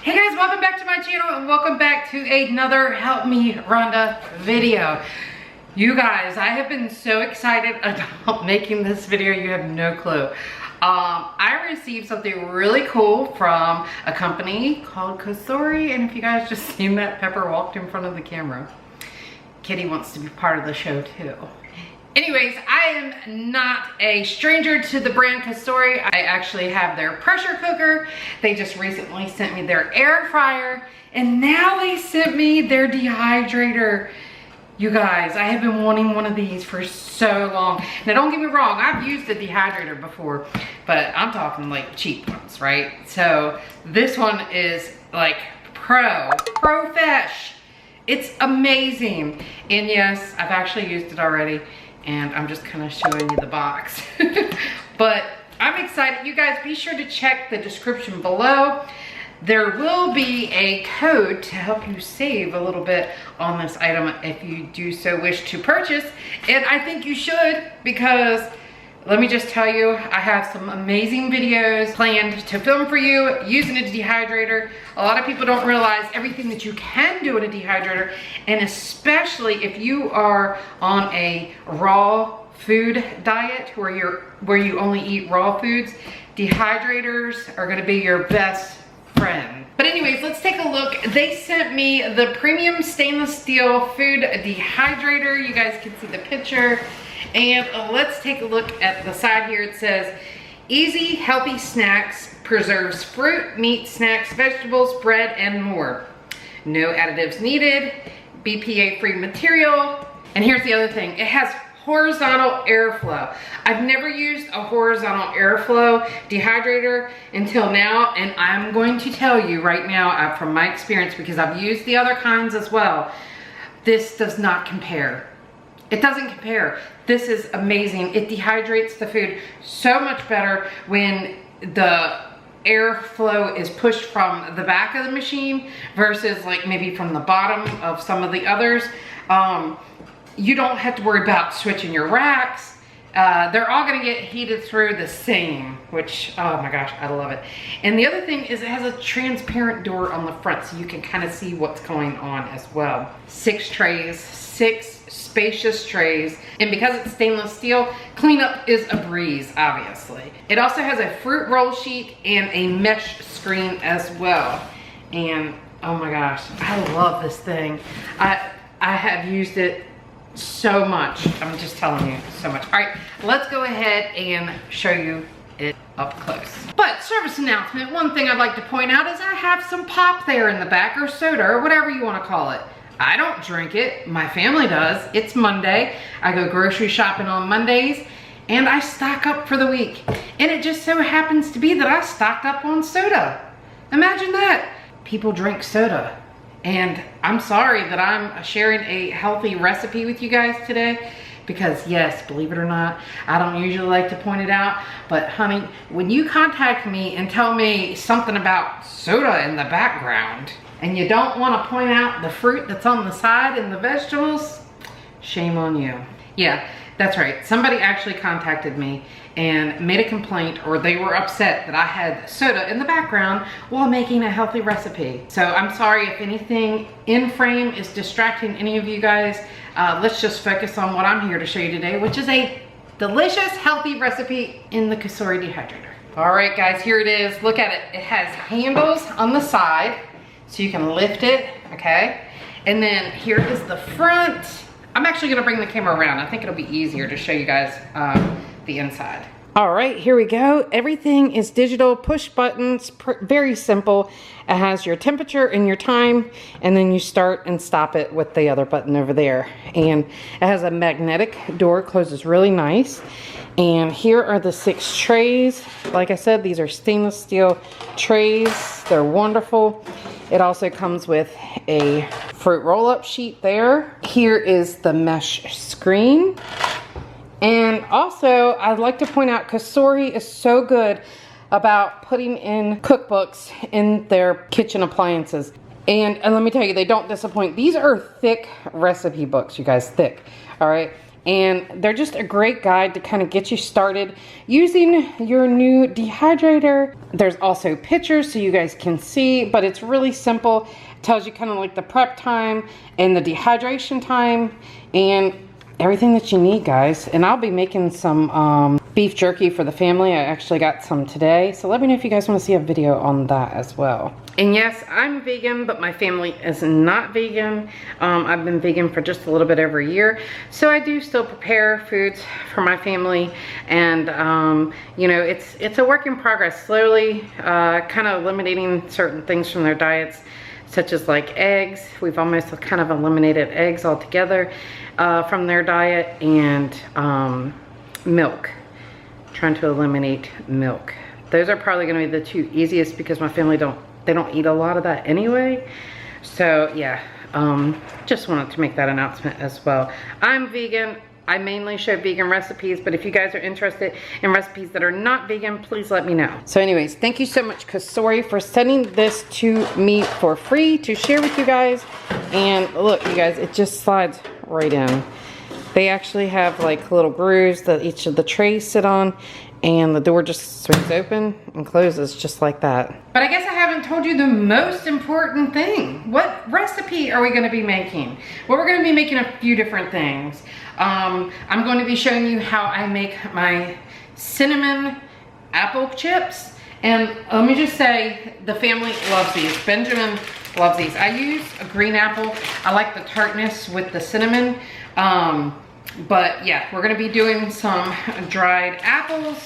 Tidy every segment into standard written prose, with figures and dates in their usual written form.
Hey guys, welcome back to my channel and welcome back to another Help Me Rhonda video. You guys, I have been so excited about making this video, you have no clue. I received something really cool from a company called Kasori, and if you guys just seen that, Pepper walked in front of the camera. Kitty wants to be part of the show too. Anyways, I am not a stranger to the brand Kasori. I actually have their pressure cooker. They just recently sent me their air fryer, and now they sent me their dehydrator. You guys, I have been wanting one of these for so long. Now don't get me wrong, I've used a dehydrator before, but I'm talking like cheap ones, right? So this one is like pro-fesh. It's amazing. And yes, I've actually used it already, and I'm just kind of showing you the box. But I'm excited. You guys, be sure to check the description below. There will be a code to help you save a little bit on this item if you do so wish to purchase. And I think you should, because let me just tell you, I have some amazing videos planned to film for you using a dehydrator. A lot of people don't realize everything that you can do in a dehydrator, and especially if you are on a raw food diet where you only eat raw foods, dehydrators are gonna be your best friend. But anyways, let's take a look. They sent me the premium stainless steel food dehydrator. You guys can see the picture. And let's take a look at the side here. It says, easy, healthy snacks, preserves fruit, meat, snacks, vegetables, bread, and more. No additives needed, BPA-free material. And here's the other thing, it has horizontal airflow. I've never used a horizontal airflow dehydrator until now, and I'm going to tell you right now from my experience, because I've used the other kinds as well, this does not compare. It doesn't compare. This is amazing. It dehydrates the food so much better when the airflow is pushed from the back of the machine versus like maybe from the bottom of some of the others. You don't have to worry about switching your racks. They're all gonna get heated through the same, which, oh my gosh, I love it. And the other thing is it has a transparent door on the front so you can kind of see what's going on as well. 6 trays, 6 spacious trays. And because it's stainless steel, cleanup is a breeze, obviously. It also has a fruit roll sheet and a mesh screen as well. And oh my gosh, I love this thing. I have used it so much. I'm just telling you so much. All right, let's go ahead and show you it up close. But service announcement, one thing I'd like to point out is I have some pop there in the back, or soda, or whatever you want to call it. I don't drink it, my family does. It's Monday. I go grocery shopping on Mondays, and I stock up for the week. And it just so happens to be that I stocked up on soda. Imagine that. People drink soda. And I'm sorry that I'm sharing a healthy recipe with you guys today, because yes, believe it or not, I don't usually like to point it out, but honey, when you contact me and tell me something about soda in the background, and you don't want to point out the fruit that's on the side and the vegetables, shame on you. Yeah, that's right. Somebody actually contacted me and made a complaint, or they were upset that I had soda in the background while making a healthy recipe. So I'm sorry if anything in frame is distracting any of you guys. Let's just focus on what I'm here to show you today, which is a delicious, healthy recipe in the Kasori dehydrator. All right, guys, here it is. Look at it. It has handles on the side, so you can lift it, okay? And then here is the front. I'm actually gonna bring the camera around. I think it'll be easier to show you guys the inside. All right, here we go. Everything is digital, push buttons, very simple. It has your temperature and your time, and then you start and stop it with the other button over there. And it has a magnetic door, closes really nice. And here are the 6 trays. Like I said, these are stainless steel trays. They're wonderful. It also comes with a fruit roll-up sheet there. Here is the mesh screen. And also, I'd like to point out, Kasori is so good about putting in cookbooks in their kitchen appliances. And let me tell you, they don't disappoint. These are thick recipe books, you guys, thick, all right? and they're just a great guide to kind of get you started using your new dehydrator. There's also pictures so you guys can see, but it's really simple. It tells you kind of like the prep time and the dehydration time and everything that you need, guys. And I'll be making some beef jerky for the family. I actually got some today, so let me know if you guys want to see a video on that as well. And yes, I'm vegan, but my family is not vegan. I've been vegan for just a little bit over a year, so I do still prepare foods for my family. And you know, it's a work in progress, slowly kind of eliminating certain things from their diets, such as like eggs. We've almost kind of eliminated eggs altogether from their diet, and milk. Trying to eliminate milk. Those are probably going to be the two easiest because my family don't eat a lot of that anyway. So yeah, just wanted to make that announcement as well. I'm vegan. I mainly show vegan recipes, but if you guys are interested in recipes that are not vegan, please let me know. So anyways, thank you so much, Kasori, for sending this to me for free to share with you guys. And look, you guys, it just slides right in. They actually have like little grooves that each of the trays sit on, and the door just swings open and closes just like that. But I guess I haven't told you the most important thing. What recipe are we gonna be making? Well, we're gonna be making a few different things. I'm going to be showing you how I make my cinnamon apple chips. And let me just say, the family loves these. Benjamin loves these. I use a green apple. I like the tartness with the cinnamon. But yeah, we're gonna be doing some dried apples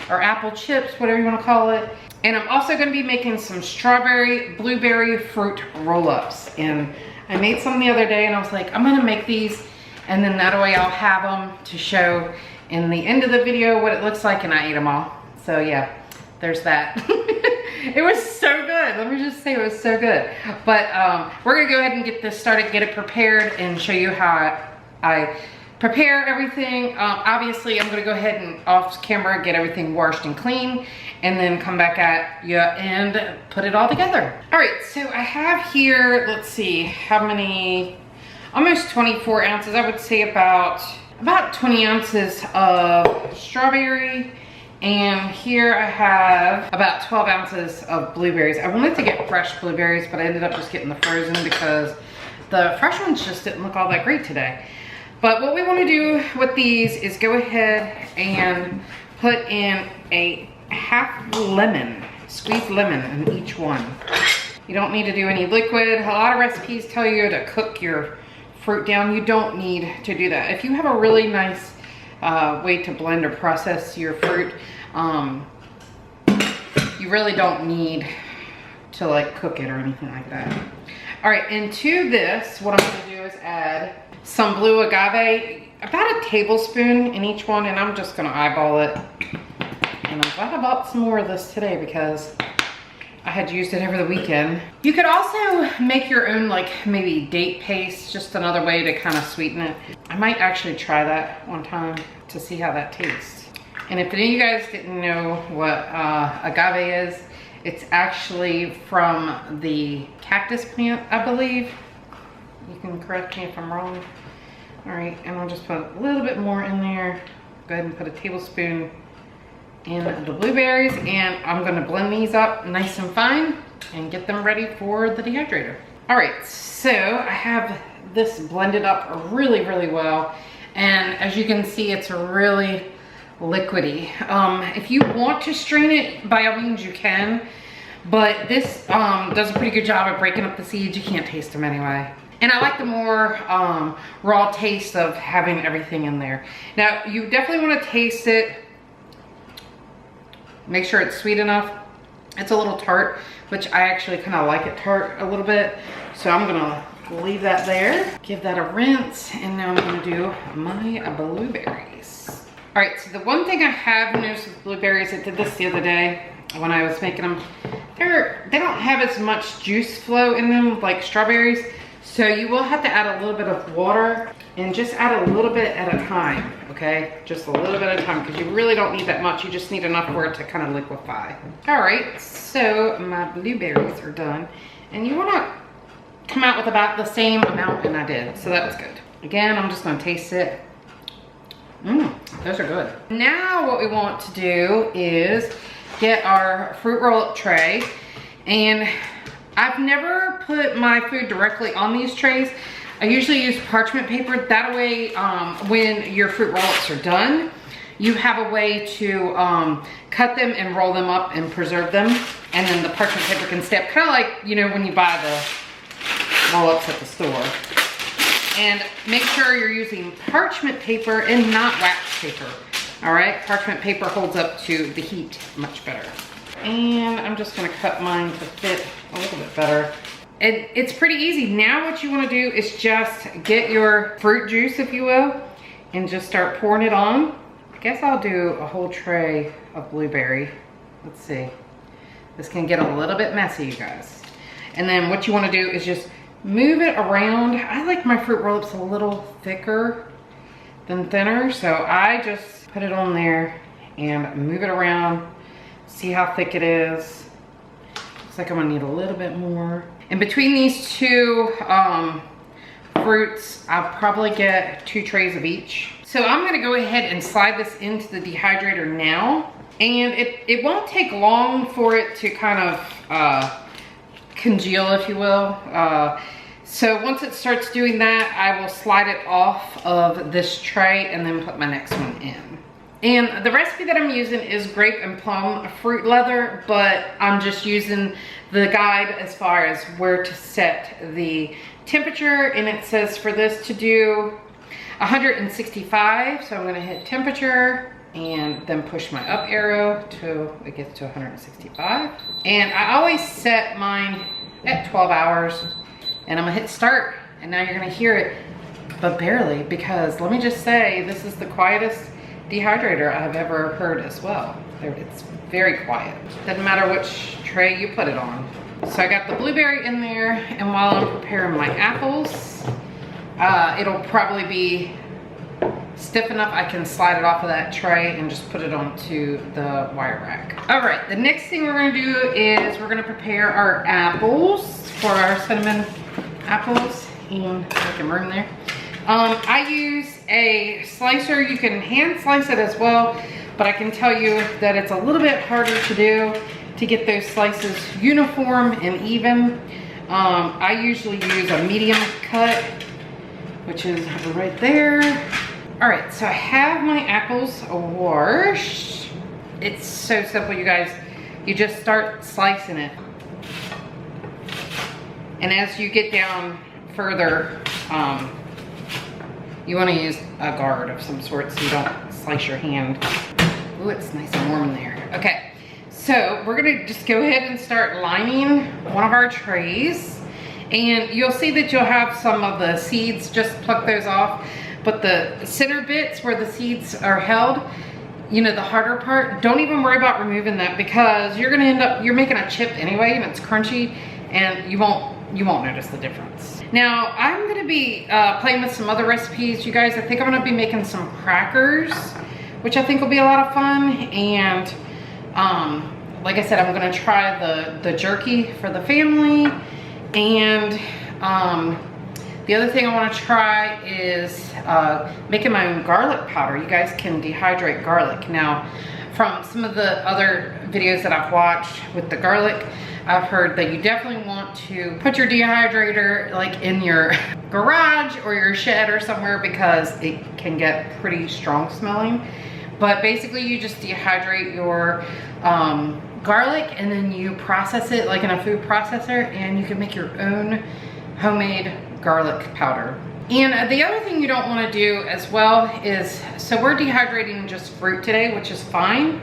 or apple chips, whatever you wanna call it. And I'm also gonna be making some strawberry, blueberry fruit roll-ups. And I made some the other day and I was like, I'm gonna make these, and then that way I'll have them to show in the end of the video what it looks like, and I ate them all. So yeah, there's that. It was so good. Let me just say it was so good. But we're gonna go ahead and get this started, get it prepared, and show you how I prepare everything. Obviously, I'm gonna go ahead and off camera get everything washed and clean, and then come back at you and put it all together. All right, so I have here, let's see, how many, almost 24 ounces. I would say about 20 ounces of strawberry. And here I have about 12 ounces of blueberries. I wanted to get fresh blueberries, but I ended up just getting the frozen because the fresh ones just didn't look all that great today. But what we want to do with these is go ahead and put in a half lemon, squeezed lemon in each one. You don't need to do any liquid. A lot of recipes tell you to cook your fruit down. You don't need to do that. If you have a really nice way to blend or process your fruit, you really don't need to like cook it or anything like that. All right, and to this, what I'm gonna do is add some blue agave, about a tablespoon in each one, and I'm just gonna eyeball it. And I'm glad I bought some more of this today because I had used it over the weekend. You could also make your own, like maybe date paste, just another way to kind of sweeten it. I might actually try that one time to see how that tastes. And if any of you guys didn't know what agave is, it's actually from the cactus plant, I believe. You can correct me if I'm wrong. All right, and I'll just put a little bit more in there. Go ahead and put a tablespoon in the blueberries, and I'm gonna blend these up nice and fine and get them ready for the dehydrator. All right, so I have this blended up really, really well. And as you can see, it's really liquidy. If you want to strain it, by all means you can, but this does a pretty good job of breaking up the seeds. You can't taste them anyway. And I like the more raw taste of having everything in there. Now, you definitely want to taste it. Make sure it's sweet enough. It's a little tart, which I actually kind of like it tart a little bit. So I'm gonna leave that there. Give that a rinse, and now I'm gonna do my blueberries. All right, so the one thing I have noticed with blueberries, I did this the other day when I was making them, they don't have as much juice flow in them like strawberries. So you will have to add a little bit of water, and just add a little bit at a time, okay? Just a little bit at a time, because you really don't need that much. You just need enough for it to kind of liquefy. All right, so my blueberries are done. And you wanna come out with about the same amount, and I did, so that was good. Again, I'm just gonna taste it. Those are good. Now what we want to do is get our fruit roll-up tray. And I've never put my food directly on these trays. I usually use parchment paper. That way, when your fruit roll-ups are done, you have a way to cut them and roll them up and preserve them. And then the parchment paper can stay up, kind of like, you know, when you buy the roll-ups at the store. And make sure you're using parchment paper and not wax paper. All right, parchment paper holds up to the heat much better. And I'm just gonna cut mine to fit a little bit better. And it's pretty easy. Now what you wanna do is just get your fruit juice, if you will, and just start pouring it on. I guess I'll do a whole tray of blueberry. Let's see. This can get a little bit messy, you guys. And then what you wanna do is just move it around. I like my fruit roll-ups a little thicker than thinner, so I just put it on there and move it around. See how thick it is. Looks like I'm gonna need a little bit more. And between these two fruits, I'll probably get 2 trays of each. So I'm gonna go ahead and slide this into the dehydrator now. And it won't take long for it to kind of congeal, if you will. So once it starts doing that, I will slide it off of this tray and then put my next one in. And the recipe that I'm using is grape and plum fruit leather, but I'm just using the guide as far as where to set the temperature. And it says for this to do 165. So I'm gonna hit temperature and then push my up arrow till it gets to 165. And I always set mine at 12 hours. And I'm gonna hit start, and now you're gonna hear it, but barely, because let me just say, this is the quietest dehydrator I've ever heard as well. It's very quiet. Doesn't matter which tray you put it on. So I got the blueberry in there, and while I'm preparing my apples, it'll probably be stiff enough I can slide it off of that tray and just put it onto the wire rack. All right, the next thing we're gonna do is we're gonna prepare our apples for our cinnamon apples and making room there. I use a slicer. You can hand slice it as well, but I can tell you that it's a little bit harder to do to get those slices uniform and even. I usually use a medium cut, which is right there. All right, so I have my apples washed. It's so simple, you guys. You just start slicing it. And as you get down further, you wanna use a guard of some sort so you don't slice your hand. Ooh, it's nice and warm in there. Okay, so we're gonna just go ahead and start lining one of our trays. And you'll see that you'll have some of the seeds, just pluck those off. But the center bits where the seeds are held, you know, the harder part, don't even worry about removing that, because you're gonna end up, you're making a chip anyway and it's crunchy, and you won't notice the difference. Now, I'm gonna be playing with some other recipes, you guys. I think I'm gonna be making some crackers, which I think will be a lot of fun. And like I said, I'm gonna try the jerky for the family. And the other thing I wanna try is making my own garlic powder. You guys can dehydrate garlic. Now, from some of the other videos that I've watched with the garlic, I've heard that you definitely want to put your dehydrator like in your garage or your shed or somewhere, because it can get pretty strong smelling. But basically you just dehydrate your garlic and then you process it like in a food processor, and you can make your own homemade garlic powder. And the other thing you don't want to do as well is, so we're dehydrating just fruit today, which is fine.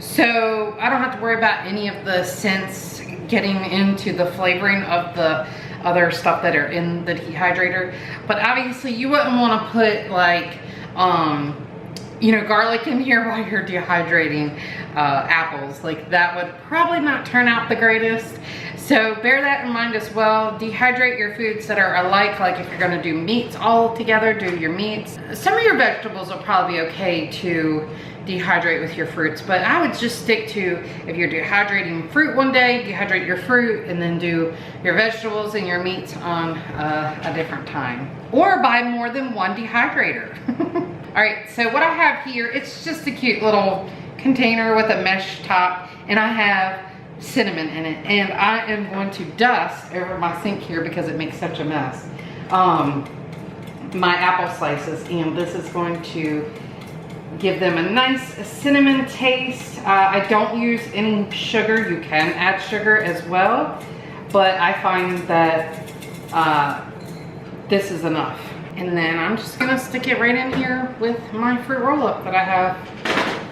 So I don't have to worry about any of the scents getting into the flavoring of the other stuff that are in the dehydrator. But obviously you wouldn't want to put like, you know, garlic in here while you're dehydrating apples. Like, that would probably not turn out the greatest. So bear that in mind as well. Dehydrate your foods that are alike. Like if you're gonna do meats all together, do your meats. Some of your vegetables will probably be okay to dehydrate with your fruits, but I would just stick to, if you're dehydrating fruit one day, dehydrate your fruit and then do your vegetables and your meats on a different time. Or buy more than one dehydrator. All right, so what I have here, it's just a cute little container with a mesh top, and I have cinnamon in it, and I am going to dust over my sink here because it makes such a mess. My apple slices, and this is going to give them a nice cinnamon taste. I don't use any sugar. You can add sugar as well, but I find that this is enough. And then I'm just gonna stick it right in here with my fruit roll-up that I have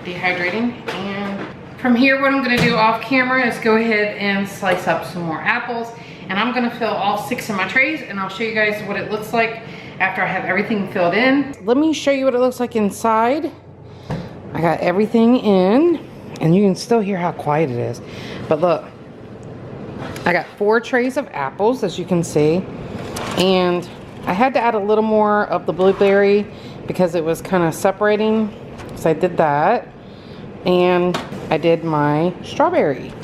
dehydrating. And from here, what I'm gonna do off camera is go ahead and slice up some more apples. And I'm gonna fill all 6 of my trays, and I'll show you guys what it looks like after I have everything filled in. Let me show you what it looks like inside. I got everything in, and you can still hear how quiet it is. But look, I got 4 trays of apples, as you can see. And I had to add a little more of the blueberry because it was kind of separating. So I did that. And I did my strawberry.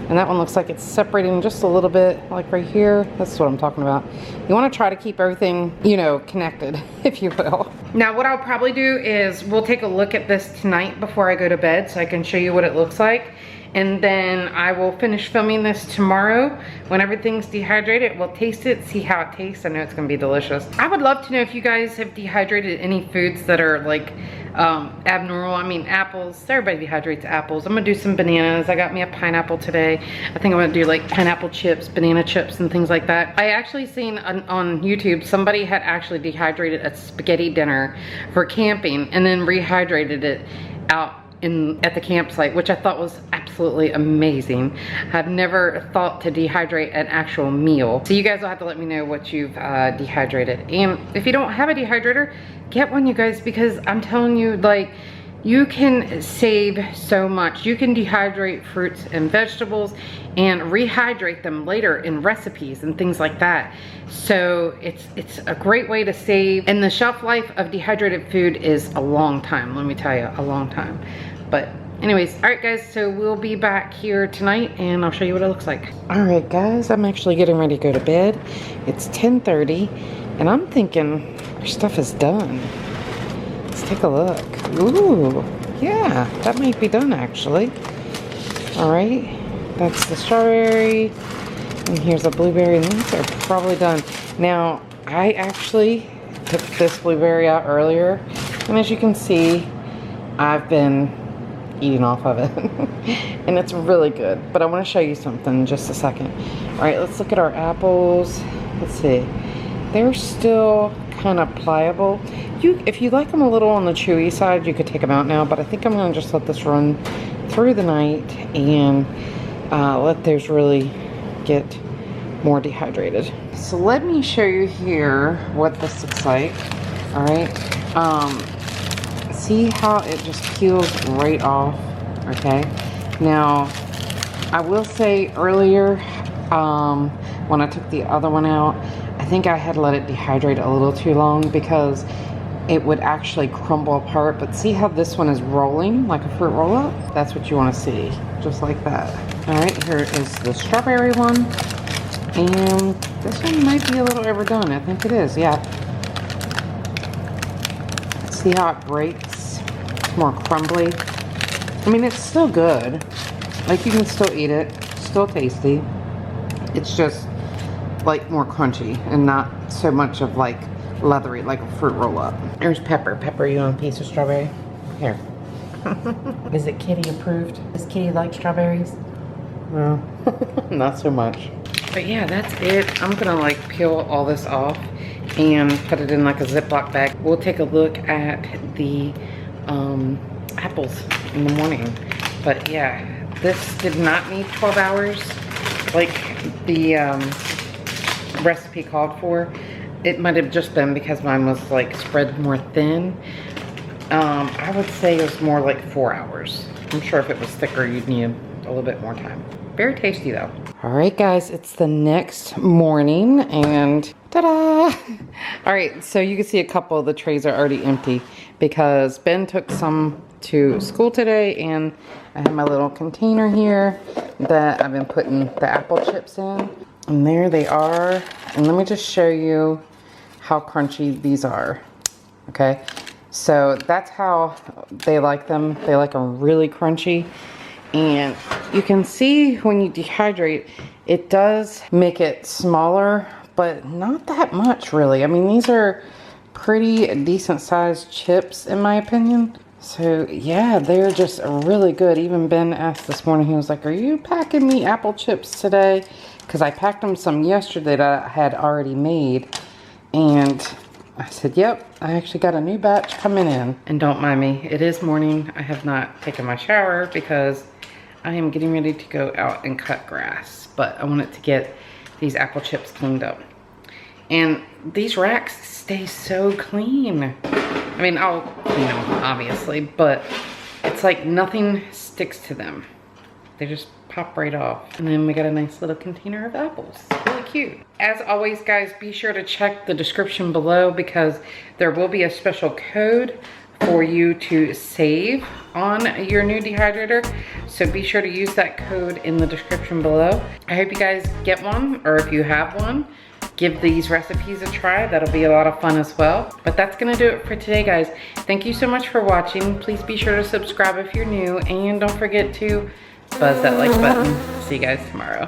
And that one looks like it's separating just a little bit, like right here. That's what I'm talking about. You want to try to keep everything, you know, connected, if you will. Now, what I'll probably do is we'll take a look at this tonight before I go to bed so I can show you what it looks like. And then I will finish filming this tomorrow. When everything's dehydrated, we'll taste it, see how it tastes. I know it's gonna be delicious. I would love to know if you guys have dehydrated any foods that are like abnormal. I mean, apples, everybody dehydrates apples. I'm gonna do some bananas. I got me a pineapple today. I think I'm gonna do like pineapple chips, banana chips, and things like that. I actually seen on YouTube, somebody had actually dehydrated a spaghetti dinner for camping and then rehydrated it out at the campsite, which I thought was absolutely amazing. I've never thought to dehydrate an actual meal. So you guys will have to let me know what you've dehydrated. And if you don't have a dehydrator, get one, you guys, because I'm telling you, like, you can save so much. You can dehydrate fruits and vegetables and rehydrate them later in recipes and things like that. So it's a great way to save. And the shelf life of dehydrated food is a long time, let me tell you, a long time. But anyways, all right guys, so we'll be back here tonight and I'll show you what it looks like. All right guys, I'm actually getting ready to go to bed. It's 10:30 and I'm thinking our stuff is done. Let's take a look. Ooh, yeah, that might be done actually. All right, that's the strawberry and here's a blueberry, and these are probably done. Now, I actually took this blueberry out earlier, and as you can see, I've been eating off of it and it's really good, but I want to show you something in just a second. All right, let's look at our apples. Let's see, they're still kind of pliable. If you like them a little on the chewy side, you could take them out now, but I think I'm going to just let this run through the night and let those really get more dehydrated. So let me show you here what this looks like. All right, see how it just peels right off. Okay, now I will say earlier when I took the other one out, I think I had let it dehydrate a little too long because it would actually crumble apart. But see how this one is rolling like a fruit roll-up? That's what you want to see, just like that. All right, here is the strawberry one, and this one might be a little overdone. I think it is, yeah. See how it breaks? It's more crumbly. I mean, it's still good. Like, you can still eat it. Still tasty. It's just like more crunchy and not so much of like leathery like a fruit roll-up. There's Pepper. Pepper, you want a piece of strawberry? Here. Is it Kitty approved? Does Kitty like strawberries? No, not so much. But yeah, that's it. I'm gonna like peel all this off and put it in like a Ziploc bag. We'll take a look at the apples in the morning. But yeah, this did not need 12 hours like the recipe called for. It might have just been because mine was like spread more thin. I would say it was more like 4 hours. I'm sure if it was thicker, you'd need a little bit more time. Very tasty though. All right guys, it's the next morning and ta-da! All right, so you can see a couple of the trays are already empty because Ben took some to school today, and I have my little container here that I've been putting the apple chips in. And there they are. And let me just show you how crunchy these are. Okay, So that's how they like them. They like them really crunchy. And you can see when you dehydrate, it does make it smaller, but not that much really. I mean, these are pretty decent sized chips in my opinion. So yeah, they're just really good. Even Ben asked this morning, he was like, are you packing me apple chips today? Because I packed them some yesterday that I had already made. And I said, yep, I actually got a new batch coming in. And don't mind me, it is morning. I have not taken my shower because I am getting ready to go out and cut grass. But I wanted to get these apple chips cleaned up. And these racks stay so clean. I mean, I'll clean them, obviously, but it's like nothing sticks to them. They just pop right off. And then we got a nice little container of apples. It's really cute. As always, guys, be sure to check the description below because there will be a special code for you to save on your new dehydrator. So be sure to use that code in the description below. I hope you guys get one, or if you have one, give these recipes a try. That'll be a lot of fun as well. But that's gonna do it for today, guys. Thank you so much for watching. Please be sure to subscribe if you're new, and don't forget to buzz that like button. See you guys tomorrow.